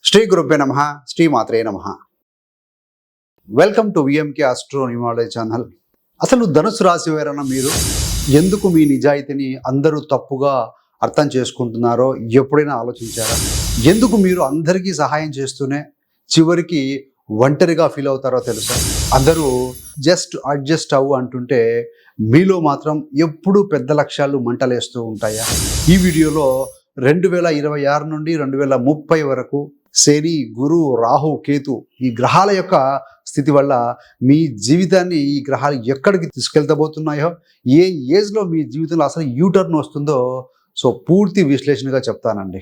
శ్రీ గురుభ్యో నమః, శ్రీ మాత్రే నమః. Welcome to VMK astro numerology channel. అసలు ధనుసు రాశి వారైన మీరు ఎందుకు మీ నిజాయితీని అందరూ తప్పుగా అర్థం చేసుకుంటున్నారో ఎప్పుడైనా ఆలోచించారా? ఎందుకు మీరు అందరికీ సహాయం చేస్తూనే చివరికి ఒంటరిగా ఫీల్ అవుతారో తెలుసా? అందరూ జస్ట్ అడ్జస్ట్ అవ్వు అంటుంటే మీలో మాత్రం ఎప్పుడూ పెద్ద లక్ష్యాలు మంటలేస్తూ ఉంటాయా? ఈ వీడియోలో 2026 నుండి 2030 వరకు శని, గురు, రాహు, కేతు ఈ గ్రహాల యొక్క స్థితి వల్ల మీ జీవితాన్ని ఈ గ్రహాలు ఎక్కడికి తీసుకెళ్తబోతున్నాయో, ఏ ఏజ్లో మీ జీవితంలో అసలు యూటర్న్ వస్తుందో పూర్తి విశ్లేషణగా చెప్తానండి.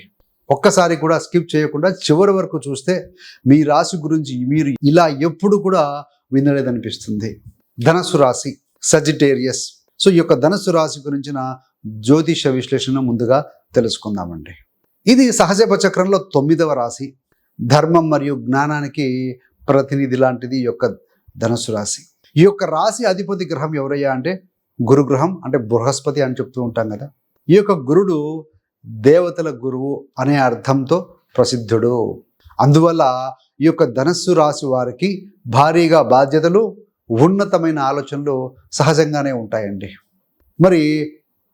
ఒక్కసారి కూడా స్కిప్ చేయకుండా చివరి వరకు చూస్తే మీ రాశి గురించి మీరు ఇలా ఎప్పుడు కూడా వినలేదనిపిస్తుంది. ధనస్సు రాశి సజిటేరియస్. ఈ యొక్క ధనస్సు రాశి గురించిన జ్యోతిష విశ్లేషణ ముందుగా తెలుసుకుందామండి. ఇది సహజ చక్రంలో 9వ రాశి. ధర్మం మరియు జ్ఞానానికి ప్రతినిధి లాంటిది ఈ యొక్క ధనుసు రాశి. ఈ యొక్క రాశి అధిపతి గ్రహం ఎవరయ్యా అంటే గురుగ్రహం, అంటే బృహస్పతి అని చెప్తూ ఉంటాం కదా. ఈ యొక్క గురుడు దేవతల గురువు అనే అర్థంతో ప్రసిద్ధుడు. అందువల్ల ఈ యొక్క ధనస్సు రాశి వారికి భారీగా బాధ్యతలు, ఉన్నతమైన ఆలోచనలు సహజంగానే ఉంటాయండి. మరి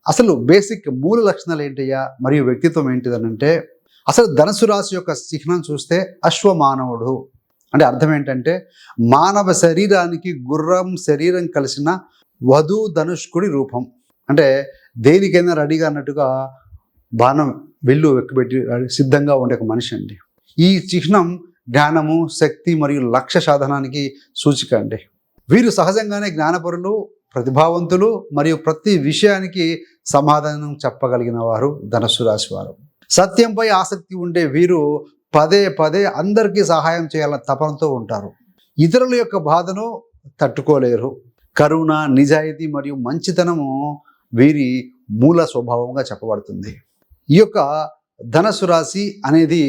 అసలు బేసిక్ మూల లక్షణాలు ఏంటయ్యా, మరియు వ్యక్తిత్వం ఏంటిదనంటే, అసలు ధనుసు రాశి యొక్క చిహ్నం చూస్తే అశ్వమానవుడు. అంటే అర్థం ఏంటంటే మానవ శరీరానికి గుర్రం శరీరం కలిసిన వధు ధనుష్కుడి రూపం. అంటే దేనికైనా రెడీగా అన్నట్టుగా బాణం విల్లు వెక్కుబెట్టి సిద్ధంగా ఉండే ఒక మనిషి అండి. ఈ చిహ్నం జ్ఞానము, శక్తి మరియు లక్ష్య సాధనానికి సూచిక అండి. వీరు సహజంగానే జ్ఞానపరులు, ప్రతిభావంతులు మరియు ప్రతి విషయానికి సమాధానం చెప్పగలిగిన వారు ధనుస్సు రాశి వారు. సత్యంపై ఆసక్తి ఉండే వీరు పదే పదే అందరికీ సహాయం చేయాలన్న తపనతో ఉంటారు. ఇతరుల యొక్క బాధను తట్టుకోలేరు. కరుణ, నిజాయితీ మరియు మంచితనము వీరి మూల స్వభావంగా చెప్పబడుతుంది. ఈ యొక్క ధనుస్సు రాశి అనేది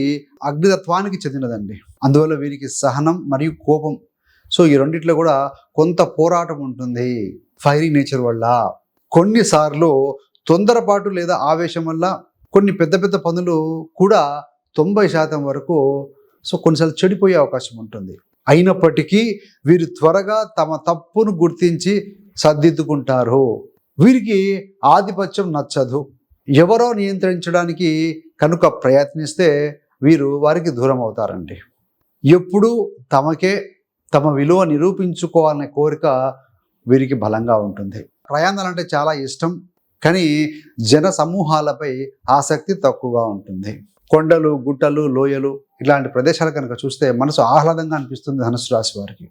అగ్నితత్వానికి చెందినదండి. అందువల్ల వీరికి సహనం మరియు కోపం, ఈ రెండిట్లో కూడా కొంత పోరాటం ఉంటుంది. ఫైరీ నేచర్ వల్ల కొన్నిసార్లు తొందరపాటు లేదా ఆవేశం వల్ల కొన్ని పెద్ద పెద్ద పనులు కూడా 90% వరకు కొన్నిసార్లు చెడిపోయే అవకాశం ఉంటుంది. అయినప్పటికీ వీరు త్వరగా తమ తప్పును గుర్తించి సర్దిద్దుకుంటారు. వీరికి ఆధిపత్యం నచ్చదు. ఎవరో నియంత్రించడానికి కనుక ప్రయత్నిస్తే వీరు వారికి దూరం అవుతారండి. ఎప్పుడూ తమకే తమ విలువ నిరూపించుకోవాలనే కోరిక వీరికి బలంగా ఉంటుంది. ప్రయాణాలంటే చాలా ఇష్టం, కానీ జన సమూహాలపై ఆసక్తి తక్కువగా ఉంటుంది. కొండలు, గుట్టలు, లోయలు ఇలాంటి ప్రదేశాలు కనుక చూస్తే మనసు ఆహ్లాదంగా అనిపిస్తుంది ధనుస్సు రాశి వారికి.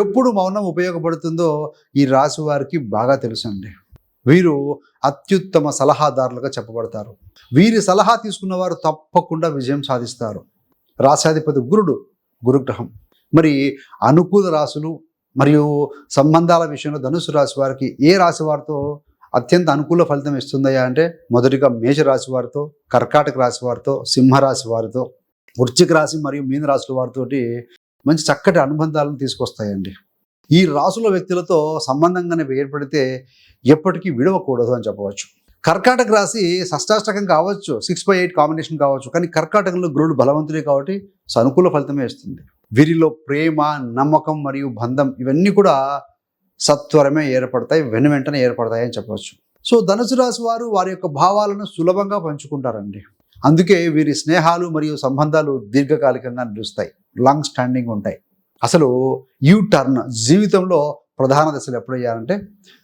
ఎప్పుడు మౌనం ఉపయోగపడుతుందో ఈ రాశి వారికి బాగా తెలుసండి. వీరు అత్యుత్తమ సలహాదారులుగా చెప్పబడతారు. వీరి సలహా తీసుకున్న వారు తప్పకుండా విజయం సాధిస్తారు. రాశాధిపతి గురుగ్రహం. మరి అనుకూల రాశులు మరియు సంబంధాల విషయంలో ధనుస్సు రాశి వారికి ఏ రాశి వారితో అత్యంత అనుకూల ఫలితం ఇస్తుందయ్యా అంటే, మొదటిగా మేష రాశి వారితో, కర్కాటక రాశి వారితో, సింహరాశి వారితో, వృశ్చిక రాశి మరియు మీన రాశుల వారితోటి మంచి చక్కటి అనుబంధాలను తీసుకొస్తాయండి. ఈ రాశుల వ్యక్తులతో సంబంధంగానే ఏర్పడితే ఎప్పటికీ విడవకూడదు అని చెప్పవచ్చు. కర్కాటక రాశి షష్టాష్టకం కావచ్చు, 6/8 కాంబినేషన్ కావచ్చు, కానీ కర్కాటకంలో గురుడు బలవంతుడే కాబట్టి అనుకూల ఫలితమే ఇస్తుంది. వీరిలో ప్రేమ, నమ్మకం మరియు బంధం ఇవన్నీ కూడా సత్వరమే ఏర్పడతాయి, వెంటనే ఏర్పడతాయి అని చెప్పవచ్చు. ధనుసు రాశి వారు వారి యొక్క భావాలను సులభంగా పంచుకుంటారండి. అందుకే వీరి స్నేహాలు మరియు సంబంధాలు దీర్ఘకాలికంగా నిలుస్తాయి, లాంగ్ స్టాండింగ్ ఉంటాయి. అసలు టర్న్ జీవితంలో ప్రధాన దశలు ఎప్పుడయ్యారంటే,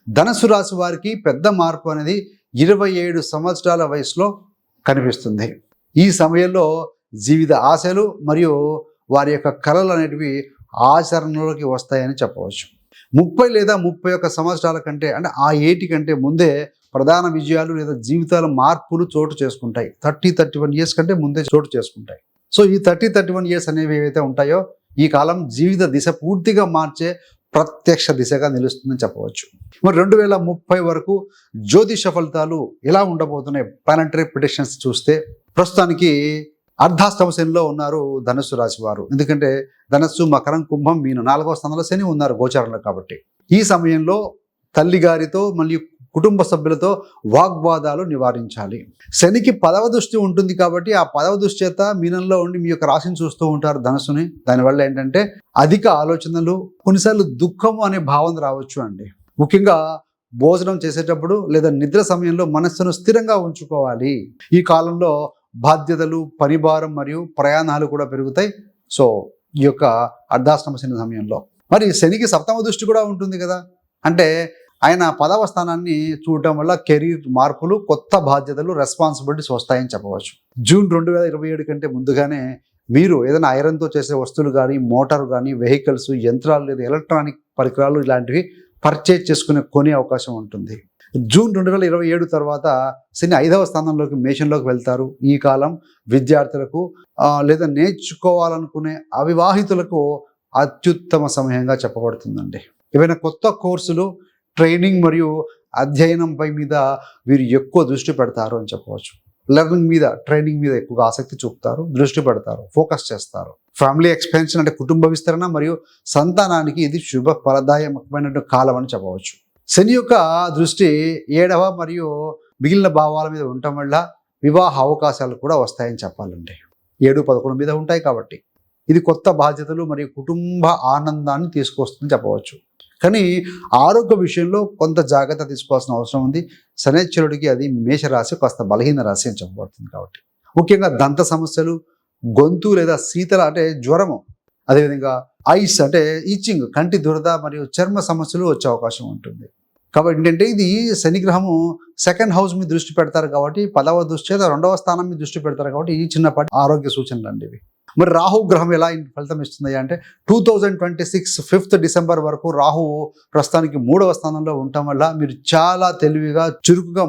ధనుసు రాశి వారికి పెద్ద మార్పు అనేది 27 సంవత్సరాల వయసులో కనిపిస్తుంది. ఈ సమయంలో జీవిత ఆశలు మరియు వారి యొక్క కళలు అనేటివి ఆచరణలోకి వస్తాయని చెప్పవచ్చు. 30 లేదా 31 సంవత్సరాల కంటే, అంటే ఆ ఏటి కంటే ముందే ప్రధాన విజయాలు లేదా జీవితాల మార్పులు చోటు చేసుకుంటాయి. 30-31 ఇయర్స్ కంటే ముందే చోటు చేసుకుంటాయి. ఈ 30-31 ఇయర్స్ అనేవి ఏవైతే ఉంటాయో, ఈ కాలం జీవిత దిశ పూర్తిగా మార్చే ప్రత్యక్ష దిశగా నిలుస్తుందని చెప్పవచ్చు. మరి 2030 వరకు జ్యోతిష ఫలితాలు ఎలా ఉండబోతున్నాయి, ప్లానెటరీ ప్రిడిక్షన్స్ చూస్తే, ప్రస్తుతానికి అర్ధాష్టమ శనిలో ఉన్నారు ధనుస్సు రాశి వారు. ఎందుకంటే ధనస్సు, మకరం, కుంభం, మీన 4వ స్థానంలో శని ఉన్నారు గోచారంలో. కాబట్టి ఈ సమయంలో తల్లిగారితో మరియు కుటుంబ సభ్యులతో వాగ్వాదాలు నివారించాలి. శనికి 10వ దృష్టి ఉంటుంది కాబట్టి ఆ 10వ దృష్టి చేత మీనంలో ఉండి మీ యొక్క రాశిని చూస్తూ ఉంటారు ధనుసుని. దానివల్ల ఏంటంటే అధిక ఆలోచనలు, కొన్నిసార్లు దుఃఖము అనే భావన రావచ్చు అండి. ముఖ్యంగా భోజనం చేసేటప్పుడు లేదా నిద్ర సమయంలో మనస్సును స్థిరంగా ఉంచుకోవాలి. ఈ కాలంలో బాధ్యతలు, పనిభారం మరియు ప్రయాణాలు కూడా పెరుగుతాయి. సో ఈ యొక్క అర్ధాష్టమ శని సమయంలో మరి శనికి 7వ దృష్టి కూడా ఉంటుంది కదా, అంటే ఆయన 10వ స్థానాన్ని చూడటం వల్ల కెరీర్ మార్పులు, కొత్త బాధ్యతలు, రెస్పాన్సిబిలిటీస్ వస్తాయని చెప్పవచ్చు. జూన్ 2027 కంటే ముందుగానే మీరు ఏదైనా ఐరన్తో చేసే వస్తువులు కానీ, మోటార్ కానీ, వెహికల్స్, యంత్రాలు లేదా ఎలక్ట్రానిక్ పరికరాలు ఇలాంటివి పర్చేజ్ కొనే అవకాశం ఉంటుంది. జూన్ 2027 తర్వాత శని 5వ స్థానంలోకి మేషంలోకి వెళ్తారు. ఈ కాలం విద్యార్థులకు లేదా నేర్చుకోవాలనుకునే అవివాహితులకు అత్యుత్తమ సమయంగా చెప్పబడుతుందండి. ఏవైనా కొత్త కోర్సులు, ట్రైనింగ్ మరియు అధ్యయనంపై మీద వీరు ఎక్కువ దృష్టి పెడతారు అని చెప్పవచ్చు. లెర్నింగ్ మీద, ట్రైనింగ్ మీద ఎక్కువగా ఆసక్తి చూపుతారు, దృష్టి పెడతారు, ఫోకస్ చేస్తారు. ఫ్యామిలీ ఎక్స్పెన్షన్ అంటే కుటుంబ విస్తరణ మరియు సంతానానికి ఇది శుభ ఫలదాయకమైన కాలం అని చెప్పవచ్చు. శని యొక్క దృష్టి 7వ మరియు మిగిలిన భావాల మీద ఉండటం వల్ల వివాహ అవకాశాలు కూడా వస్తాయని చెప్పాలండి. 7, 11 మీద ఉంటాయి కాబట్టి ఇది కొత్త బాధ్యతలు మరియు కుటుంబ ఆనందాన్ని తీసుకొస్తుందని చెప్పవచ్చు. కానీ ఆరోగ్య విషయంలో కొంత జాగ్రత్త తీసుకోవాల్సిన అవసరం ఉంది. శనైశ్వరుడికి అది మేషరాశి, కాస్త బలహీన రాశి అని చెప్పబడుతుంది కాబట్టి ముఖ్యంగా దంత సమస్యలు, గొంతు లేదా శీతల అంటే జ్వరము, అదేవిధంగా ఐస్ అంటే ఈచింగ్, కంటి దురద మరియు చర్మ సమస్యలు వచ్చే అవకాశం ఉంటుంది. కాబట్టి ఏంటంటే ఇది శనిగ్రహము 2nd హౌస్ మీద దృష్టి పెడతారు కాబట్టి 10వ దృష్టి చేత 2వ స్థానం మీద దృష్టి పెడతారు కాబట్టి ఈ చిన్నపాటి ఆరోగ్య సూచనలు అండి ఇవి. మరి రాహు గ్రహం ఎలా ఫలితం ఇస్తుంది అంటే 2026 5th డిసెంబర్ వరకు రాహువు ప్రస్తుతానికి 3వ స్థానంలో ఉండటం వల్ల మీరు చాలా తెలివిగా, చురుకుగా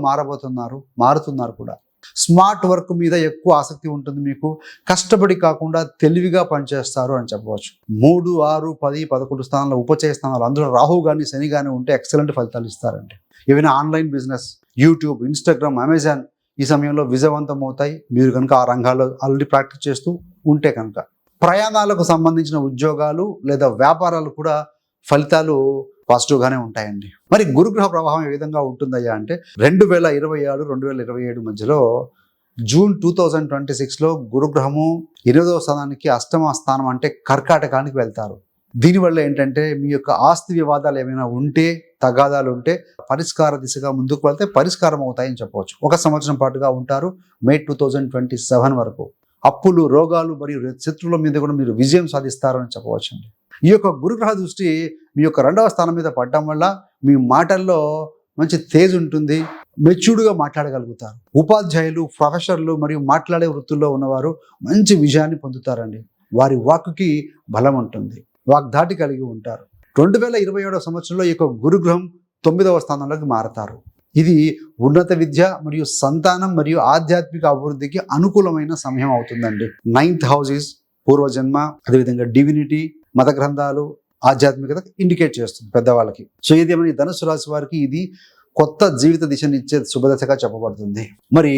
మారుతున్నారు కూడా. స్మార్ట్ వర్క్ మీద ఎక్కువ ఆసక్తి ఉంటుంది మీకు. కష్టపడి కాకుండా తెలివిగా పనిచేస్తారు అని చెప్పవచ్చు. 3, 6, 10, 11 స్థానాల్లో ఉపచయ స్థానాలు అందులో రాహు కానీ శని కానీ ఉంటే ఎక్సలెంట్ ఫలితాలు ఇస్తారండి. ఏవైనా online business, YouTube, Instagram, Amazon ఈ సమయంలో విజయవంతం అవుతాయి మీరు కనుక ఆ రంగాల్లో ఆల్రెడీ ప్రాక్టీస్ చేస్తూ ఉంటే కనుక. ప్రయాణాలకు సంబంధించిన ఉద్యోగాలు లేదా వ్యాపారాలు కూడా ఫలితాలు పాజిటివ్గానే ఉంటాయండి. మరి గురుగ్రహ ప్రభావం ఏ విధంగా ఉంటుందయ్యా అంటే 2026, 2027 మధ్యలో జూన్ 2026లో గురుగ్రహము 8వ స్థానానికి 8వ స్థానం అంటే కర్కాటకానికి వెళ్తారు. దీనివల్ల ఏంటంటే మీ యొక్క ఆస్తి వివాదాలు ఏమైనా ఉంటే, తగాదాలు ఉంటే పరిష్కార దిశగా ముందుకు వెళ్తే పరిష్కారం అవుతాయని చెప్పవచ్చు. 1 సంవత్సరం పాటుగా ఉంటారు, మే 2027 వరకు. అప్పులు, రోగాలు మరియు శత్రువుల మీద కూడా మీరు విజయం సాధిస్తారని చెప్పవచ్చు అండి. ఈ యొక్క గురుగ్రహ దృష్టి మీ యొక్క 2వ స్థానం మీద పడటం వల్ల మీ మాటల్లో మంచి తేజ్ ఉంటుంది, మెచ్యూర్డ్గా మాట్లాడగలుగుతారు. ఉపాధ్యాయులు, ప్రొఫెసర్లు మరియు మాట్లాడే వృత్తుల్లో ఉన్నవారు మంచి విజయాన్ని పొందుతారండి. వారి వాక్కుకి బలం ఉంటుంది, వాగ్దాటి కలిగి ఉంటారు. 2027వ సంవత్సరంలో ఈ యొక్క గురుగ్రహం 9వ స్థానంలోకి మారతారు. ఇది ఉన్నత విద్య మరియు సంతానం మరియు ఆధ్యాత్మిక అభివృద్ధికి అనుకూలమైన సమయం అవుతుందండి. 9th హౌస్ ఈజ్ పూర్వజన్మ, అదేవిధంగా డివినిటీ, మత గ్రంథాలు, ఆధ్యాత్మికత ఇండికేట్ చేస్తుంది పెద్దవాళ్ళకి. సో ఇదేమని ధనుసు రాశి వారికి ఇది కొత్త జీవిత దిశనిచ్చే శుభదశగా చెప్పబడుతుంది. మరి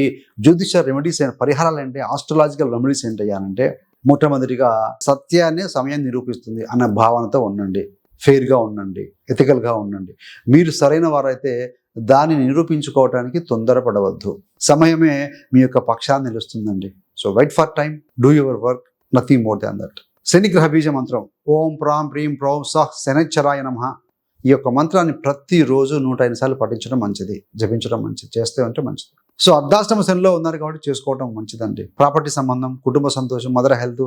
జ్యోతిష రెమెడీస్, పరిహారాలు అంటే, ఆస్ట్రాలజికల్ రెమెడీస్ ఏంటయ్యానంటే, మొట్టమొదటిగా సత్యాన్ని సమయం నిరూపిస్తుంది అన్న భావనతో ఉండండి. ఫెయిర్గా ఉండండి, ఎథికల్గా ఉండండి. మీరు సరైన వారైతే దాన్ని నిరూపించుకోవడానికి తొందరపడవద్దు. సమయమే మీ యొక్క పక్షాన్ని నిలుస్తుందండి. So wait for time, do your work, nothing more than that. శని గ్రహ బీజ మంత్రం ఓం ప్రాం ప్రీం ప్రౌం సహ్ శనైశ్చరాయ నమః. ఈ యొక్క మంత్రాన్ని ప్రతిరోజు 105 సార్లు పఠించడం మంచిది, జపించడం మంచిది, చేస్తే ఉంటే మంచిది. సో అర్ధాష్టమ శనిలో ఉన్నారు కాబట్టి చేసుకోవడం మంచిదండి. ప్రాపర్టీ సంబంధం, కుటుంబ సంతోషం, మదర్ హెల్త్,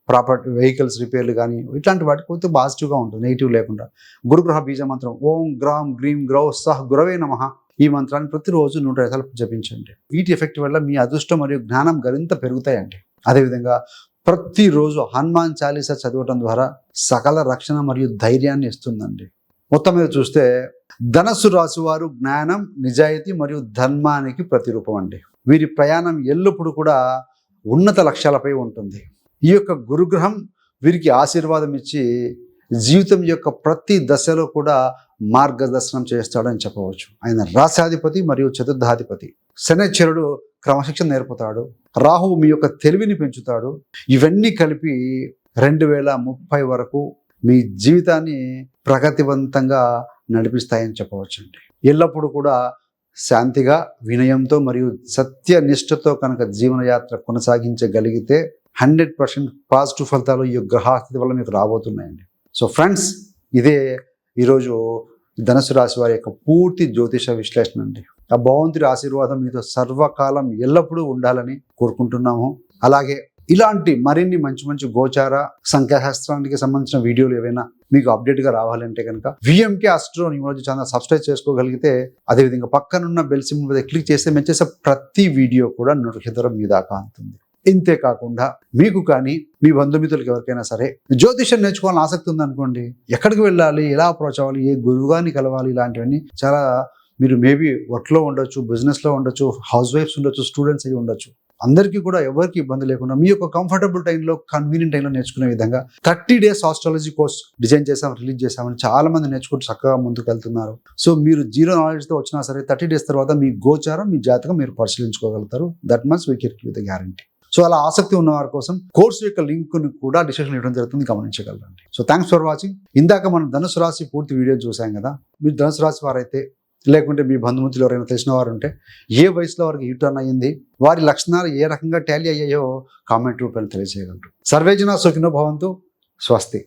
ప్రాపర్టీ, వెహికల్స్ రిపేర్లు కానీ ఇట్లాంటి వాటికి కొంచెం పాజిటివ్గా ఉంటుంది, నెగిటివ్ లేకుండా. గురుగ్రహ బీజ మంత్రం ఓం గ్రాం గ్రీం గ్రౌ సహ్ గురవే నమః. ఈ మంత్రాన్ని ప్రతిరోజు 105 సార్లు జపించండి. వీటి ఎఫెక్ట్ వల్ల మీ అదృష్టం మరియు జ్ఞానం మరింత పెరుగుతాయండి. అదేవిధంగా ప్రతిరోజు హనుమాన్ చాలీసా చదవటం ద్వారా సకల రక్షణ మరియు ధైర్యాన్ని ఇస్తుందండి. మొత్తం మీద చూస్తే ధనస్సు రాశి వారు జ్ఞానం, నిజాయితీ మరియు ధర్మానికి ప్రతిరూపం అండి. వీరి ప్రయాణం ఎల్లప్పుడూ కూడా ఉన్నత లక్ష్యాలపై ఉంటుంది. ఈ యొక్క గురుగ్రహం వీరికి ఆశీర్వాదం ఇచ్చి జీవితం యొక్క ప్రతి దశలో కూడా మార్గదర్శనం చేస్తాడని చెప్పవచ్చు. ఆయన రాశాధిపతి మరియు చతుర్థాధిపతి. శనైశ్వరుడు క్రమశిక్షణ నేర్పుతాడు, రాహువు మీ యొక్క తెలివిని పెంచుతాడు. ఇవన్నీ కలిపి 2030 వరకు మీ జీవితాన్ని ప్రగతివంతంగా నడిపిస్తాయని చెప్పవచ్చండి. ఎల్లప్పుడూ కూడా శాంతిగా, వినయంతో మరియు సత్యనిష్టతో కనుక జీవనయాత్ర కొనసాగించగలిగితే 100% పాజిటివ్ ఫలితాలు ఈ గ్రహస్థితి వల్ల మీకు రాబోతున్నాయండి. సో ఫ్రెండ్స్, ఇదే ఈరోజు ధనుసు రాశి వారి యొక్క పూర్తి జ్యోతిష విశ్లేషణ అండి. ఆ భగవంతుడి ఆశీర్వాదం మీతో సర్వకాలం ఎల్లప్పుడూ ఉండాలని కోరుకుంటున్నాము. అలాగే ఇలాంటి మరిన్ని మంచి మంచి గోచార సంఖ్యాశాస్త్రానికి సంబంధించిన వీడియోలు ఏవైనా మీకు అప్డేట్గా రావాలంటే కనుక VMK astro numerology channel subscribe చేసుకోగలిగితే, అదేవిధంగా పక్కనున్న బెల్ సింబల్ మీద క్లిక్ చేస్తే మేము చేసే ప్రతి వీడియో కూడా నోటిఫికేషన్ మీ దాకా అందుతుంది. ఇంతే కాకుండా మీకు కానీ మీ బంధుమిత్రులకు ఎవరికైనా సరే జ్యోతిషం నేర్చుకోవాలని ఆసక్తి ఉందనుకోండి, ఎక్కడికి వెళ్ళాలి, ఎలా అప్రోచ్ అవ్వాలి, ఏ గురువుగారిని కలవాలి, ఇలాంటివన్నీ చాలా మీరు మేబీ వర్క్లో ఉండొచ్చు, బిజినెస్లో ఉండొచ్చు, హౌస్ వైఫ్స్ ఉండొచ్చు, స్టూడెంట్స్ అయ్యి ఉండొచ్చు. అందరికీ కూడా ఎవరికి ఇబ్బంది లేకుండా మీ యొక్క కంఫర్టబుల్ టైంలో, కన్వీనియంట్ టైంలో నేర్చుకునే విధంగా 30 days ఆస్ట్రాలజీ కోర్స్ డిజైన్ చేసాం, రిలీజ్ చేసామని చాలా మంది నేర్చుకుంటూ చక్కగా ముందుకు వెళ్తున్నారు. సో మీరు 0 నాలెడ్జ్తో వచ్చినా సరే 30 days తర్వాత మీ గోచారం, మీ జాతకం మీరు పరిశీలించుకోగలుగుతారు. That much we can with guarantee. So అలా ఆసక్తి ఉన్న వారి కోసం కోర్సు యొక్క లింక్ను కూడా డిస్క్రిప్షన్ ఇవ్వడం జరుగుతుంది, గమనించగలరండి. So thanks for watching. ఇందాక మనం ధనుసు రాశి పూర్తి వీడియో చూసాం కదా. మీరు ధనుసు రాశి వారైతే, లేకుంటే మీ బంధుమిత్రులు ఎవరైనా తెలిసిన వారు ఉంటే, ఏ వయసులో వారికి యూటర్న్ అయ్యింది, వారి లక్షణాలు ఏ రకంగా టాలీ అయ్యాయో కామెంట్ రూపంలో తెలియజేయగలరు. సర్వేజన సుఖినో భవంతు. స్వస్తి.